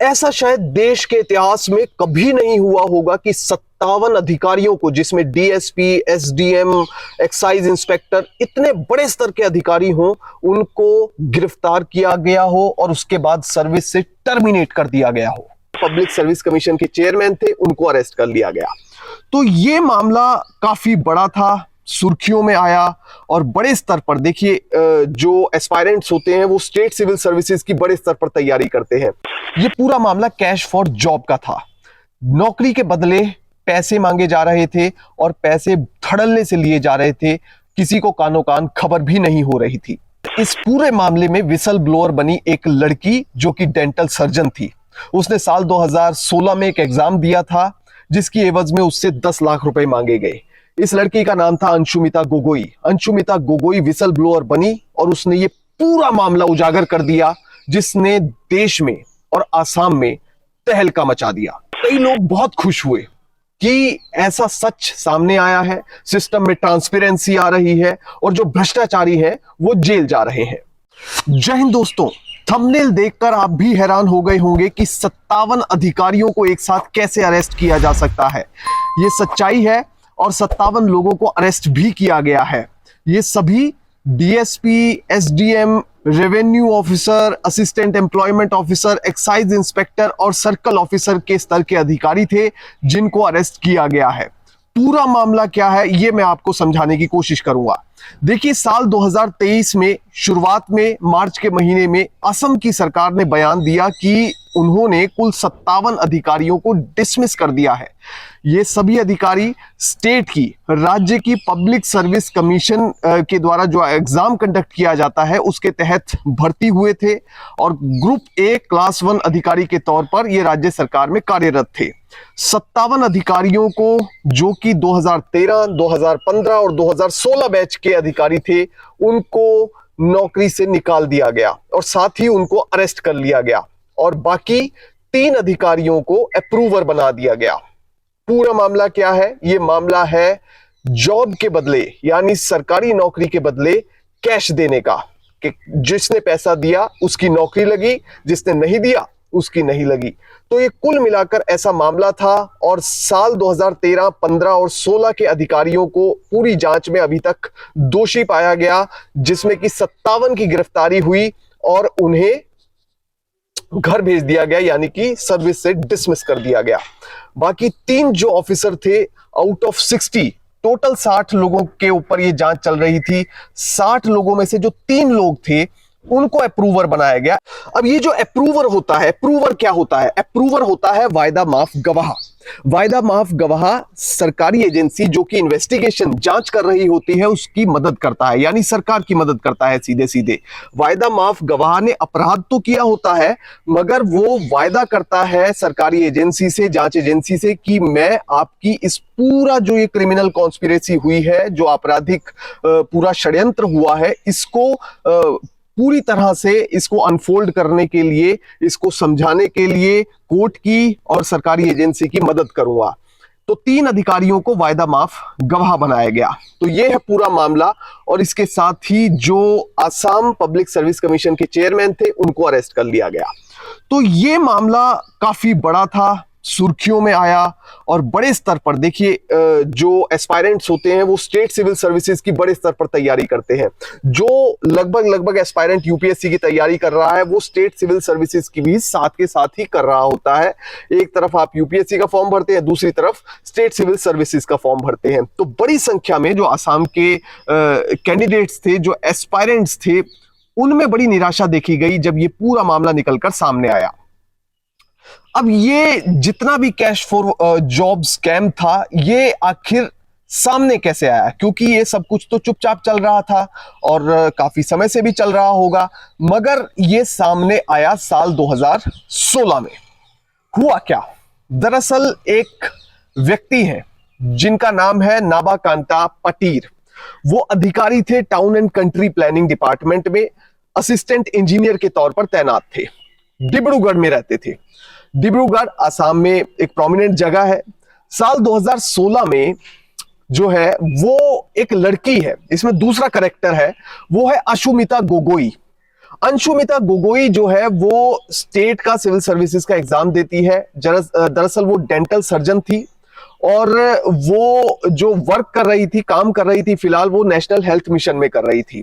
ऐसा शायद देश के इतिहास में कभी नहीं हुआ होगा कि 57 अधिकारियों को, जिसमें डीएसपी, एसडीएम, एक्साइज इंस्पेक्टर, इतने बड़े स्तर के अधिकारी हों, उनको गिरफ्तार किया गया हो और उसके बाद सर्विस से टर्मिनेट कर दिया गया हो। पब्लिक सर्विस कमीशन के चेयरमैन थे, उनको अरेस्ट कर लिया गया। तो ये मामला काफी बड़ा था, सुर्खियों में आया और बड़े स्तर पर देखिए, जो एस्पायरेंट्स होते हैं वो स्टेट सिविल सर्विसेज की बड़े स्तर पर तैयारी करते हैं। ये पूरा मामला कैश फॉर जॉब का था। नौकरी के बदले पैसे मांगे जा रहे थे और पैसे धड़ल्ले से लिए जा रहे थे, किसी को कानो कान खबर भी नहीं हो रही थी। इस पूरे मामले में विसल ब्लोअर बनी एक लड़की जो कि डेंटल सर्जन थी। उसने साल 2016 में एक एग्जाम दिया था जिसकी एवज में उससे 10 लाख रुपए मांगे गए। इस लड़की का नाम था अंशुमिता गोगोई। अंशुमिता गोगोई विसल ब्लोअर बनी और उसने ये पूरा मामला उजागर कर दिया, जिसने देश में और आसाम में तहलका मचा दिया। कई लोग बहुत खुश हुए कि ऐसा सच सामने आया है, सिस्टम में ट्रांसपेरेंसी आ रही है और जो भ्रष्टाचारी हैं वो जेल जा रहे हैं। जय हिंद दोस्तों, थंबनेल देखकर आप भी हैरान हो गए होंगे कि 57 अधिकारियों को एक साथ कैसे अरेस्ट किया जा सकता है। ये सच्चाई है और 57 लोगों को अरेस्ट भी किया गया है। ये सभी DSP, SDM, revenue officer, assistant employment officer, excise inspector और सर्कल ऑफिसर के स्तर के अधिकारी थे जिनको अरेस्ट किया गया है। पूरा मामला क्या है ये मैं आपको समझाने की कोशिश करूंगा। देखिए, साल 2023 में शुरुआत में मार्च के महीने में असम की सरकार ने बयान दिया कि उन्होंने कुल 57 अधिकारियों को डिसमिस कर दिया है। ये सभी अधिकारी स्टेट की, राज्य की पब्लिक सर्विस कमीशन के द्वारा जो एग्जाम कंडक्ट किया जाता है उसके तहत भर्ती हुए थे और ग्रुप ए क्लास 1 अधिकारी के तौर पर ये राज्य सरकार में कार्यरत थे। 57 अधिकारियों को, जो कि 2013, 2015 और 2016 बैच के अधिकारी थे, उनको नौकरी से निकाल दिया गया और साथ ही उनको अरेस्ट कर लिया गया और बाकी 3 अधिकारियों को अप्रूवर बना दिया गया। पूरा मामला क्या है? ये मामला है जॉब के बदले, यानी सरकारी नौकरी के बदले कैश देने का, कि जिसने पैसा दिया उसकी नौकरी लगी, जिसने नहीं दिया उसकी नहीं लगी। तो ये कुल मिलाकर ऐसा मामला था और साल 2013, 15 और 16 के अधिकारियों को पूरी जांच में अभी तक दोषी पाया गया, जिसमें कि 57 की गिरफ्तारी हुई और उन्हें घर भेज दिया गया, यानी कि सर्विस से डिसमिस कर दिया गया। बाकी 3 जो ऑफिसर थे आउट ऑफ 60, टोटल 60 लोगों के ऊपर ये जांच चल रही थी, 60 लोगों में से जो 3 लोग थे उनको अप्रूवर बनाया गया। अब ये जो अप्रूवर होता है, अप्रूवर क्या होता है? अप्रूवर होता है वायदा माफ गवाह। वायदा माफ गवाह सरकारी एजेंसी जो कि इन्वेस्टिगेशन, जांच कर रही होती है, उसकी मदद करता है, यानी सरकार की मदद करता है सीधे सीधे। वायदा माफ गवाह ने अपराध तो किया होता है, मगर वो वायदा करता है सरकारी एजेंसी से, जांच एजेंसी से, कि मैं आपकी इस पूरा जो ये क्रिमिनल कॉन्स्पिरेसी हुई है, जो आपराधिक पूरा षड्यंत्र हुआ है, इसको पूरी तरह से इसको अनफोल्ड करने के लिए, इसको समझाने के लिए कोर्ट की और सरकारी एजेंसी की मदद करूंगा। तो 3 अधिकारियों को वायदा माफ गवाह बनाया गया। तो यह है पूरा मामला और इसके साथ ही जो आसाम पब्लिक सर्विस कमीशन के चेयरमैन थे उनको अरेस्ट कर लिया गया। तो ये मामला काफी बड़ा था, सुर्खियों में आया और बड़े स्तर पर देखिए, जो एस्पायरेंट्स होते हैं वो स्टेट सिविल सर्विसेज की बड़े स्तर पर तैयारी करते हैं। जो लगभग एस्पायरेंट यूपीएससी की तैयारी कर रहा है वो स्टेट सिविल सर्विसेज की भी साथ के साथ ही कर रहा होता है। एक तरफ आप यूपीएससी का फॉर्म भरते हैं, दूसरी तरफ स्टेट सिविल सर्विसेज का फॉर्म भरते हैं। तो बड़ी संख्या में जो आसाम के कैंडिडेट्स थे, जो एस्पायरेंट्स थे, उनमें बड़ी निराशा देखी गई जब ये पूरा मामला निकलकर सामने आया। अब ये जितना भी कैश फॉर जॉब स्कैम था, ये आखिर सामने कैसे आया? क्योंकि ये सब कुछ तो चुपचाप चल रहा था और काफी समय से भी चल रहा होगा, मगर ये सामने आया साल 2016 में। हुआ क्या? दरअसल एक व्यक्ति है जिनका नाम है नाबाकांता पटीर। वो अधिकारी थे town and country planning department में, असिस्टेंट इंजीनियर के तौर पर तैनात थे। डिब्रूगढ़ में रहते थे। डिब्रूगढ़ आसाम में एक प्रोमिनेंट जगह है। साल 2016 में जो है वो एक लड़की है, इसमें दूसरा करेक्टर है, वो है अंशुमिता गोगोई। अंशुमिता गोगोई जो है वो स्टेट का सिविल सर्विसेज का एग्जाम देती है। दरअसल वो डेंटल सर्जन थी और वो जो वर्क कर रही थी, काम कर रही थी, फिलहाल वो नेशनल हेल्थ मिशन में कर रही थी।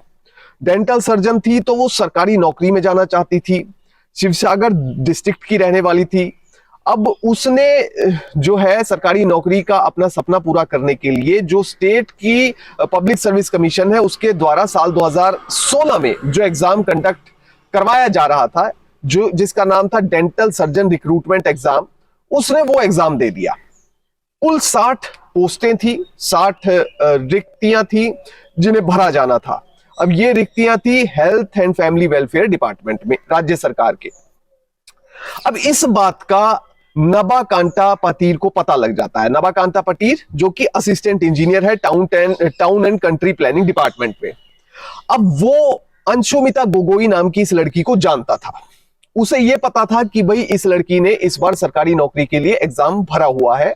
डेंटल सर्जन थी तो वो सरकारी नौकरी में जाना चाहती थी। शिवसागर डिस्ट्रिक्ट की रहने वाली थी। अब उसने जो है सरकारी नौकरी का अपना सपना पूरा करने के लिए जो स्टेट की पब्लिक सर्विस कमीशन है उसके द्वारा साल 2016 में जो एग्जाम कंडक्ट करवाया जा रहा था, जो जिसका नाम था डेंटल सर्जन रिक्रूटमेंट एग्जाम, उसने वो एग्जाम दे दिया। कुल 60 पोस्टें थी, 60 रिक्तियां थी जिन्हें भरा जाना था। अब ये रिक्तियां थी health and family welfare department में, राज्य सरकार के। अब इस बात का नबाकांता पतीर को पता लग जाता है। नबाकांता पतीर जो कि असिस्टेंट इंजीनियर है town and country planning department में। अब वो अंशुमिता गोगोई नाम की इस लड़की को जानता था। उसे यह पता था कि भाई इस लड़की ने इस बार सरकारी नौकरी के लिए एग्जाम भरा हुआ है।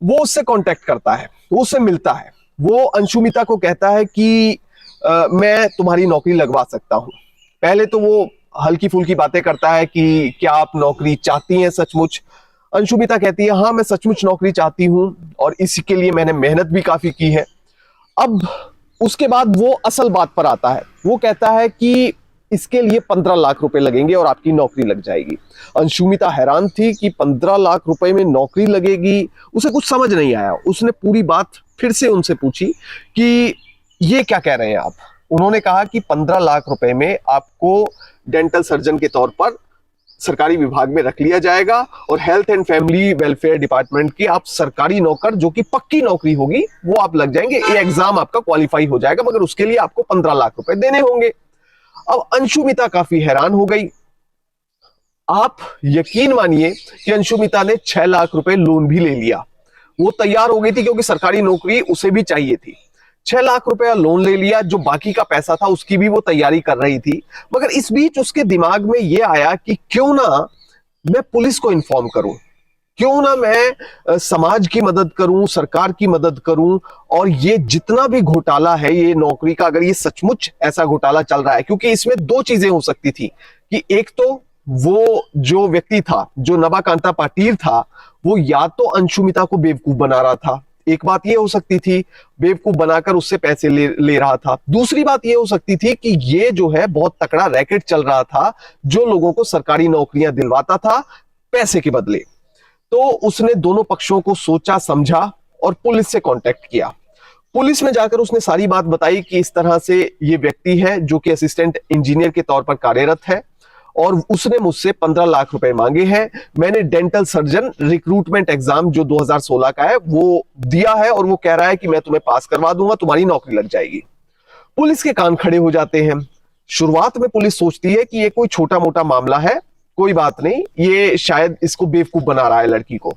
वो उससे कांटेक्ट करता है, वो उससे मिलता है। वो अंशुमिता को कहता है कि मैं तुम्हारी नौकरी लगवा सकता हूं। पहले तो वो हल्की फुल्की बातें करता है कि क्या आप नौकरी चाहती हैं सचमुच। अंशुमिता कहती है हाँ मैं सचमुच नौकरी चाहती हूं और इसके लिए मैंने मेहनत भी काफी की है। अब उसके बाद वो असल बात पर आता है। वो कहता है कि इसके लिए 15 लाख रुपए लगेंगे और आपकी नौकरी लग जाएगी। अंशुमिता हैरान थी कि 15 लाख रुपए में नौकरी लगेगी, उसे कुछ समझ नहीं आया। उसने पूरी बात फिर से उनसे पूछी कि ये क्या कह रहे हैं आप। उन्होंने कहा कि 15 लाख रुपए में आपको डेंटल सर्जन के तौर पर सरकारी विभाग में रख लिया जाएगा और health and family welfare department की आप सरकारी नौकर, जो कि पक्की नौकरी होगी, वो आप लग जाएंगे। ये एग्जाम आपका क्वालिफाई हो जाएगा, मगर उसके लिए आपको 15 लाख रुपए देने होंगे। अब अंशुमिता काफी हैरान हो गई। आप यकीन मानिए कि अंशुमिता ने 6 लाख रुपए लोन भी ले लिया। वो तैयार हो गई थी क्योंकि सरकारी नौकरी उसे भी चाहिए थी। 6 लाख रुपया लोन ले लिया, जो बाकी का पैसा था उसकी भी वो तैयारी कर रही थी। मगर इस बीच उसके दिमाग में यह आया कि क्यों ना मैं पुलिस को इन्फॉर्म करूं, क्यों ना मैं समाज की मदद करूं, सरकार की मदद करूं, और ये जितना भी घोटाला है ये नौकरी का, अगर ये सचमुच ऐसा घोटाला चल रहा है, क्योंकि इसमें दो चीजें हो सकती थी कि एक तो वो जो व्यक्ति था, जो नबाकांता पाटीर था, वो या तो अंशुमिता को बेवकूफ बना रहा था। एक बात ये हो सकती थी, बेवकूफ बनाकर उससे पैसे ले रहा था। दूसरी बात ये हो सकती थी कि ये जो है बहुत तकड़ा रैकेट चल रहा था, जो लोगों को सरकारी नौकरियां दिलवाता था पैसे के बदले। तो उसने दोनों पक्षों को सोचा समझा और पुलिस से कांटेक्ट किया। पुलिस में जाकर उसने सारी बात बताई कि इस तरह से ये व्यक्ति है जो कि असिस्टेंट इंजीनियर के तौर पर कार्यरत है और उसने मुझसे 15 लाख रुपए मांगे हैं। मैंने डेंटल सर्जन रिक्रूटमेंट एग्जाम जो 2016 का है वो दिया है और वो कह रहा है कि मैं तुम्हें पास करवा दूंगा, तुम्हारी नौकरी लग जाएगी। पुलिस के कान खड़े हो जाते हैं। शुरुआत में पुलिस सोचती है कि ये कोई छोटा मोटा मामला है, कोई बात नहीं, ये शायद इसको बेवकूफ बना रहा है लड़की को।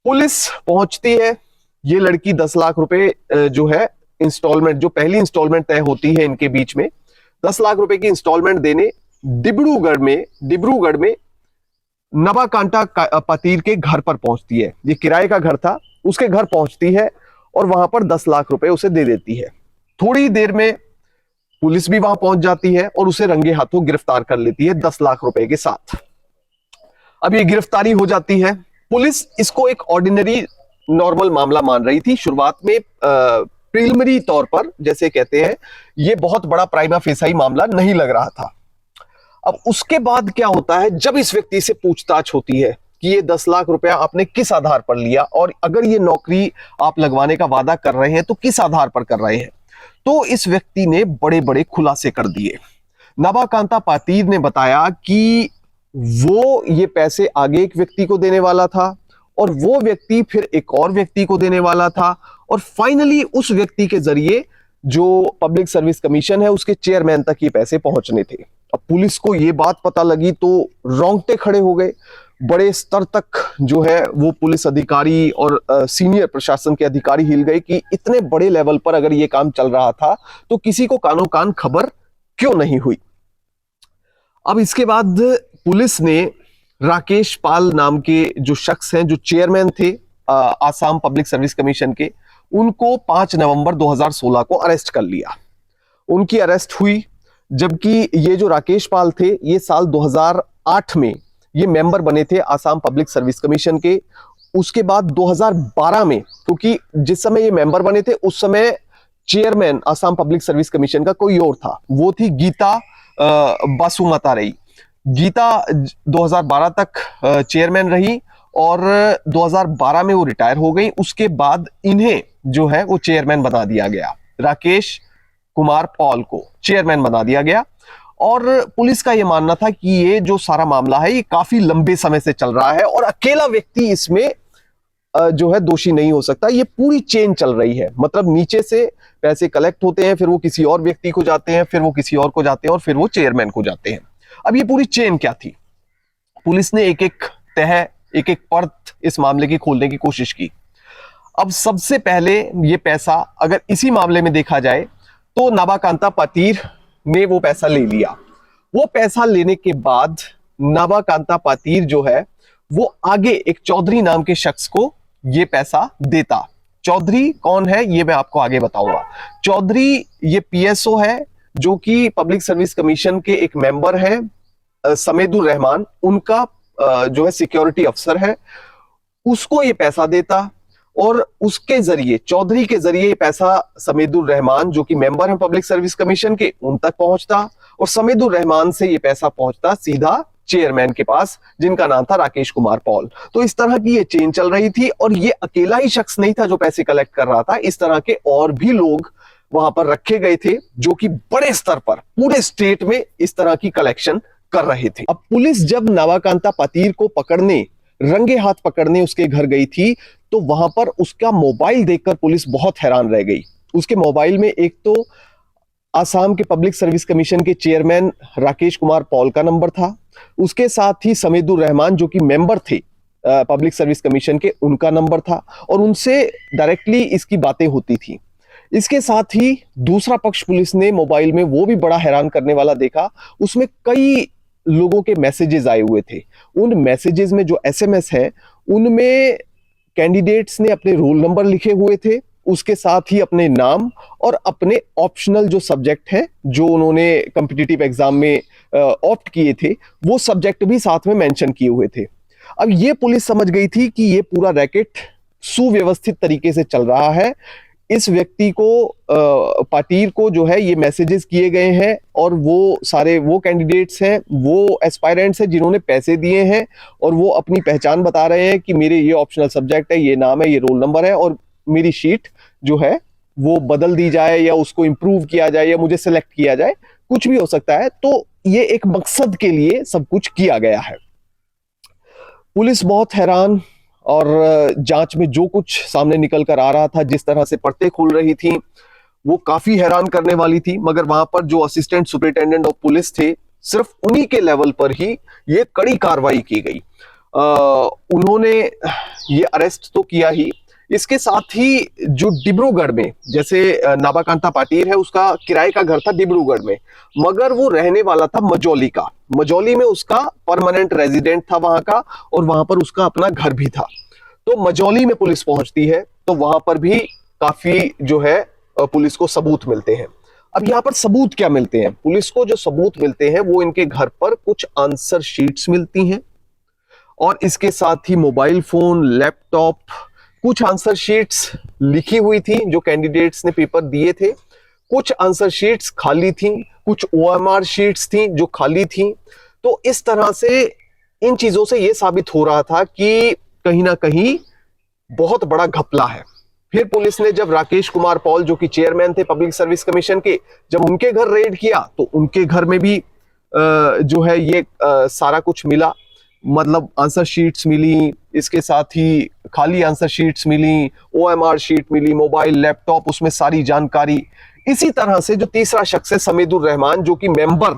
पुलिस पहुंचती है। ये लड़की 10 लाख रुपए जो है इंस्टॉलमेंट, जो पहली इंस्टॉलमेंट तय होती है इनके बीच में, 10 लाख रुपए की इंस्टॉलमेंट देने डिब्रूगढ़ में नबाकांता पाटीर के घर पर पहुंचती है। ये किराए का घर था, उसके घर पहुंचती है और वहां पर 10 लाख रुपए उसे दे देती है। थोड़ी देर में पुलिस भी वहां पहुंच जाती है और उसे रंगे हाथों गिरफ्तार कर लेती है 10 लाख रुपए के साथ। अब ये गिरफ्तारी हो जाती है। पुलिस इसको एक ऑर्डिनरी नॉर्मल मामला मान रही थी। शुरुआत में प्रिलिमिनरी तौर पर, जैसे कहते हैं, ये बहुत बड़ा प्राइमा फेसाई मामला नहीं लग रहा था। अब उसके बाद क्या होता है, जब इस व्यक्ति से पूछताछ होती है कि ये 10 लाख रुपया आपने किस आधार पर लिया और अगर ये नौकरी आप लगवाने का वादा कर रहे हैं तो किस आधार पर कर रहे हैं, तो इस व्यक्ति ने बड़े बड़े खुलासे कर दिए। नबाकांता पाटीर ने बताया कि वो ये पैसे आगे एक व्यक्ति को देने वाला था और वो व्यक्ति फिर एक और व्यक्ति को देने वाला था और फाइनली उस व्यक्ति के जरिए जो पब्लिक सर्विस कमीशन है उसके चेयरमैन तक ये पैसे पहुंचने थे। अब पुलिस को ये बात पता लगी तो रोंगटे खड़े हो गए। बड़े स्तर तक जो है वो पुलिस अधिकारी और सीनियर प्रशासन के अधिकारी हिल गए कि इतने बड़े लेवल पर अगर ये काम चल रहा था तो किसी को कानो कान खबर क्यों नहीं हुई। अब इसके बाद पुलिस ने राकेश पाल नाम के जो शख्स हैं, जो चेयरमैन थे आसाम पब्लिक सर्विस कमीशन के, उनको 5 नवंबर 2016 को अरेस्ट कर लिया। उनकी अरेस्ट हुई। जबकि ये जो राकेश पाल थे ये साल 2008 में ये मेंबर बने थे आसाम पब्लिक सर्विस कमीशन के। उसके बाद 2012 में, क्योंकि जिस समय ये मेंबर बने थे उस समय chairman Assam public service commission का कोई और था, वो थी गीता बासुमतारी। गीता 2012 तक चेयरमैन रही और 2012 में वो रिटायर हो गई। उसके बाद इन्हें जो है वो चेयरमैन बना दिया गया, राकेश कुमार पॉल को चेयरमैन बना दिया गया। और पुलिस का ये मानना था कि ये जो सारा मामला है ये काफी लंबे समय से चल रहा है और अकेला व्यक्ति इसमें जो है दोषी नहीं हो सकता, ये पूरी चेन चल रही है। मतलब नीचे से पैसे कलेक्ट होते हैं, फिर वो किसी और व्यक्ति को जाते हैं, फिर वो किसी और को जाते हैं और फिर वो चेयरमैन को जाते हैं। अब ये पूरी चेन क्या थी? पुलिस ने एक एक तह, एक एक परत इस मामले की खोलने की कोशिश की। अब सबसे पहले ये पैसा अगर इसी मामले में देखा जाए तो नाबाकांता पातीर ने वो पैसा ले लिया। वो पैसा लेने के बाद नाबाकांता पातीर जो है वो आगे एक चौधरी नाम के शख्स को ये पैसा देता। चौधरी कौन है ये मैं आपको आगे बताऊंगा। चौधरी ये पीएसओ है जो कि पब्लिक सर्विस कमीशन के एक मेंबर है, समेदुर रहमान, उनका जो है सिक्योरिटी अफसर है, उसको ये पैसा देता और उसके जरिए, चौधरी के जरिए ये पैसा समेदुर रहमान जो कि मेंबर है पब्लिक सर्विस कमीशन के, उन तक पहुंचता और समेदुर रहमान से ये पैसा पहुंचता सीधा चेयरमैन के पास जिनका नाम था राकेश कुमार पॉल। तो इस तरह की ये चेन चल रही थी और ये अकेला ही शख्स नहीं था जो पैसे कलेक्ट कर रहा था, इस तरह के और भी लोग वहां पर रखे गए थे जो कि बड़े स्तर पर पूरे स्टेट में इस तरह की कलेक्शन कर रहे थे। अब पुलिस जब नाबाकांता पातीर को पकड़ने, रंगे हाथ पकड़ने उसके घर गई थी तो वहां पर उसका मोबाइल देखकर पुलिस बहुत हैरान रह गई। उसके मोबाइल में एक तो आसाम के पब्लिक सर्विस कमीशन के चेयरमैन राकेश कुमार पॉल का नंबर था, उसके साथ ही समेदुर रहमान जो कि मेंबर थे पब्लिक सर्विस कमीशन के, उनका नंबर था और उनसे डायरेक्टली इसकी बातें होती थी। इसके साथ ही दूसरा पक्ष पुलिस ने मोबाइल में वो भी बड़ा हैरान करने वाला देखा, उसमें कई लोगों के मैसेजेस आए हुए थे। उन मैसेजेस में जो एसएमएस है उनमें कैंडिडेट्स ने अपने रोल नंबर लिखे हुए थे, उसके साथ ही अपने नाम और अपने ऑप्शनल जो सब्जेक्ट हैं जो उन्होंने कॉम्पिटिटिव एग्जाम में ऑप्ट किए थे वो सब्जेक्ट भी साथ में मेंशन किए हुए थे। अब ये पुलिस समझ गई थी कि ये पूरा रैकेट सुव्यवस्थित तरीके से चल रहा है। इस व्यक्ति को पाटीर को जो है ये मैसेजेस किए गए हैं और वो सारे वो कैंडिडेट्स हैं, वो एस्पायरेंट्स हैं जिन्होंने पैसे दिए हैं और वो अपनी पहचान बता रहे हैं कि मेरे ये ऑप्शनल सब्जेक्ट है, ये नाम है, ये रोल नंबर है और मेरी शीट जो है वो बदल दी जाए या उसको इंप्रूव किया जाए या मुझे सिलेक्ट किया जाए, कुछ भी हो सकता है। तो ये एक मकसद के लिए सब कुछ किया गया है। पुलिस बहुत हैरान और जांच में जो कुछ सामने निकल कर आ रहा था, जिस तरह से परतें खुल रही थी वो काफी हैरान करने वाली थी। मगर वहां पर जो असिस्टेंट सुपरिटेंडेंट ऑफ पुलिस थे, सिर्फ उन्हीं के लेवल पर ही ये कड़ी कार्रवाई की गई। उन्होंने ये अरेस्ट तो किया ही, इसके साथ ही जो डिब्रूगढ़ में, जैसे नाबाकांता पाटीर है उसका किराए का घर था डिब्रूगढ़ में, मगर वो रहने वाला था मजौली का। मजौली में उसका परमानेंट रेजिडेंट था वहां का और वहां पर उसका अपना घर भी था। तो मजौली में पुलिस पहुंचती है तो वहां पर भी काफी जो है पुलिस को सबूत मिलते हैं। अब यहाँ पर सबूत क्या मिलते हैं? पुलिस को जो सबूत मिलते हैं वो इनके घर पर कुछ आंसर शीट्स मिलती हैं और इसके साथ ही मोबाइल फोन, लैपटॉप, कुछ आंसर शीट्स लिखी हुई थी जो कैंडिडेट्स ने पेपर दिए थे, कुछ आंसर शीट्स खाली थी, कुछ ओएमआर शीट्स थी जो खाली थी। तो इस तरह से इन चीजों से यह साबित हो रहा था कि कहीं ना कहीं बहुत बड़ा घपला है। फिर पुलिस ने जब राकेश कुमार पॉल जो कि चेयरमैन थे पब्लिक सर्विस कमीशन के, जब उनके घर रेड किया तो उनके घर में भी जो है ये सारा कुछ मिला। मतलब आंसर शीट्स मिली, इसके साथ ही खाली आंसर शीट्स मिली, ओएमआर शीट मिली, मोबाइल, लैपटॉप, उसमें सारी जानकारी। इसी तरह से जो तीसरा शख्स है समेदुर रहमान जो कि मेंबर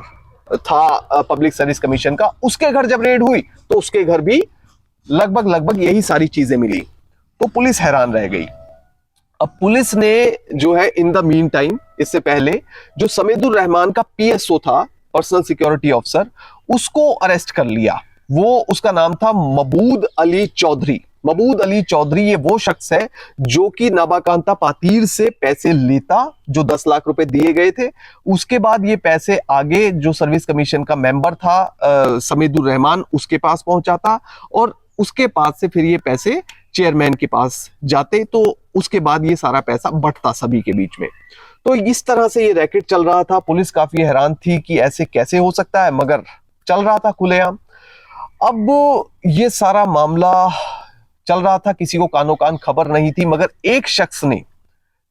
था पब्लिक सर्विस कमीशन का, उसके घर जब रेड हुई तो उसके घर भी लगभग यही सारी चीजें मिली। तो पुलिस हैरान रह गई। अब पुलिस ने जो है इन द मीन टाइम, इससे पहले जो समेदुर रहमान का पीएसओ था, पर्सनल सिक्योरिटी ऑफिसर, उसको अरेस्ट कर लिया। वो उसका नाम था मबूद अली चौधरी। महमूद अली चौधरी ये वो शख्स है जो कि नाबाकांता पातीर से पैसे लेता, जो 10 लाख रुपए दिए गए थे। उसके बाद ये पैसे आगे जो सर्विस कमीशन का मेंबर था समीदुर रहमान, उसके पास पहुंचाता और उसके पास से फिर ये पैसे चेयरमैन के पास जाते, तो उसके बाद ये सारा पैसा बंटता सभी के बीच में। तो इस तरह से ये रैकेट चल रहा था। पुलिस काफी हैरान थी कि ऐसे कैसे हो सकता है, मगर चल रहा था खुलेआम। अब ये सारा मामला चल रहा था, किसी को कानो कान खबर नहीं थी, मगर एक शख्स ने,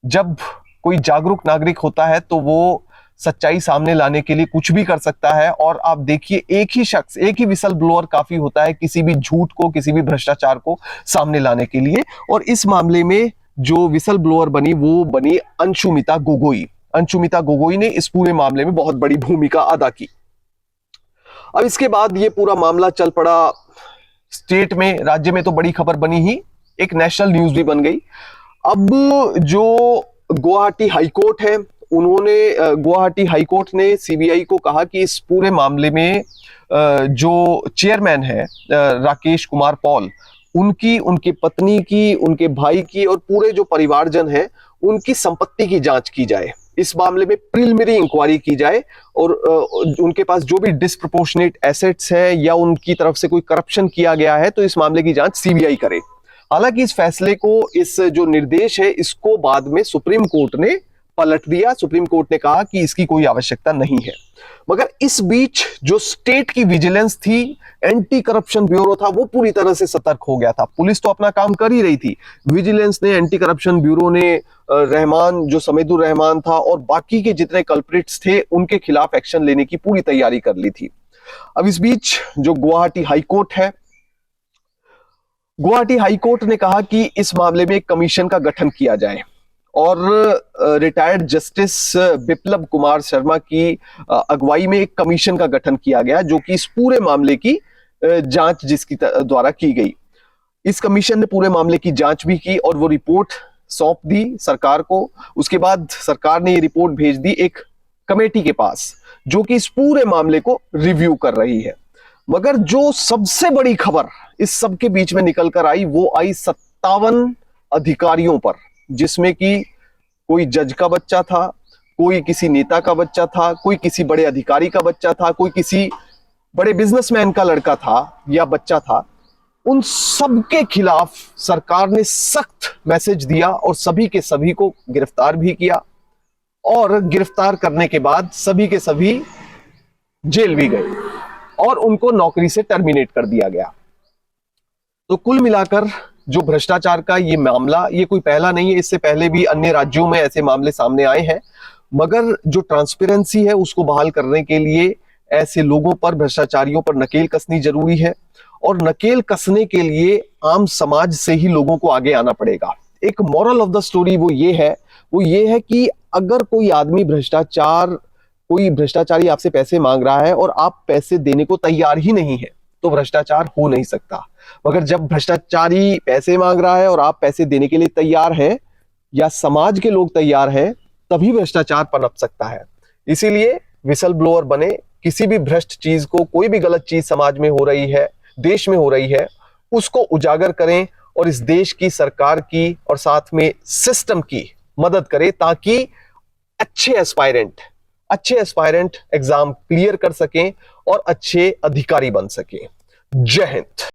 जब कोई जागरूक नागरिक होता है तो वो सच्चाई सामने लाने के लिए कुछ भी कर सकता है। और आप देखिए, एक ही शख्स, एक ही विसल ब्लोअर काफी होता है किसी भी झूठ को, किसी भी भ्रष्टाचार को सामने लाने के लिए। और इस मामले में जो विसल ब्लोअर बनी वो बनी अंशुमिता गोगोई। अंशुमिता गोगोई ने इस पूरे मामले में बहुत बड़ी भूमिका अदा की। अब इसके बाद ये पूरा मामला चल पड़ा स्टेट में, राज्य में तो बड़ी खबर बनी ही, एक नेशनल न्यूज भी बन गई। अब जो गुवाहाटी हाईकोर्ट है, गुवाहाटी हाईकोर्ट ने सीबीआई को कहा कि इस पूरे मामले में जो चेयरमैन है राकेश कुमार पॉल, उनकी, उनकी पत्नी की, उनके भाई की और पूरे जो परिवारजन है उनकी संपत्ति की जांच की जाए। इस मामले में प्रिलिमिनरी इंक्वायरी की जाए और उनके पास जो भी डिस्प्रपोर्शनेट एसेट्स है या उनकी तरफ से कोई करप्शन किया गया है तो इस मामले की जांच सीबीआई करे। हालांकि इस फैसले को, इस जो निर्देश है, इसको बाद में सुप्रीम कोर्ट ने पलट दिया। सुप्रीम कोर्ट ने कहा कि इसकी कोई आवश्यकता नहीं है। मगर इस बीच जो स्टेट की विजिलेंस थी, एंटी करप्शन ब्यूरो था, वो पूरी तरह से सतर्क हो गया था। पुलिस तो अपना काम कर ही रही थी, विजिलेंस ने, एंटी करप्शन ब्यूरो ने रहमान, जो समीदुर रहमान था और बाकी के जितने कल्प्रिट्स थे उनके खिलाफ एक्शन लेने की पूरी तैयारी कर ली थी। अब इस बीच जो गुवाहाटी हाईकोर्ट है, गुवाहाटी हाईकोर्ट ने कहा कि इस मामले में एक कमीशन का गठन किया जाए और रिटायर्ड जस्टिस बिप्लब कुमार शर्मा की अगुवाई में एक कमीशन का गठन किया गया, जो कि इस पूरे मामले की जांच जिसकी द्वारा की गई। इस कमीशन ने पूरे मामले की जांच भी की और वो रिपोर्ट सौंप दी सरकार को। उसके बाद सरकार ने ये रिपोर्ट भेज दी एक कमेटी के पास, जो कि इस पूरे मामले को रिव्यू कर रही है। मगर जो सबसे बड़ी खबर इस सब के बीच में निकल कर आई, वो आई 57 अधिकारियों पर, जिसमें कि कोई जज का बच्चा था, कोई किसी नेता का बच्चा था, कोई किसी बड़े अधिकारी का बच्चा था, कोई किसी बड़े बिजनेसमैन का लड़का था या बच्चा था। उन सब के खिलाफ सरकार ने सख्त मैसेज दिया और सभी के सभी को गिरफ्तार भी किया और गिरफ्तार करने के बाद सभी के सभी जेल भी गए और उनको नौकरी से टर्मिनेट कर दिया गया। तो कुल मिलाकर जो भ्रष्टाचार का ये मामला, ये कोई पहला नहीं है, इससे पहले भी अन्य राज्यों में ऐसे मामले सामने आए हैं। मगर जो ट्रांसपेरेंसी है उसको बहाल करने के लिए ऐसे लोगों पर, भ्रष्टाचारियों पर नकेल कसनी जरूरी है और नकेल कसने के लिए आम समाज से ही लोगों को आगे आना पड़ेगा। एक मॉरल ऑफ द स्टोरी वो ये है कि अगर कोई आदमी कोई भ्रष्टाचारी आपसे पैसे मांग रहा है और आप पैसे देने को तैयार ही नहीं है तो भ्रष्टाचार हो नहीं सकता। मगर जब भ्रष्टाचारी पैसे मांग रहा है और आप पैसे देने के लिए तैयार हैं या समाज के लोग तैयार हैं, तभी भ्रष्टाचार पनप सकता है। इसीलिए विसल ब्लोअर बने, किसी भी भ्रष्ट चीज को, कोई भी गलत चीज समाज में हो रही है, देश में हो रही है, उसको उजागर करें और इस देश की सरकार की और साथ में सिस्टम की मदद करें, ताकि अच्छे एस्पायरेंट एग्जाम क्लियर कर सकें और अच्छे अधिकारी बन सकें। जय हिंद।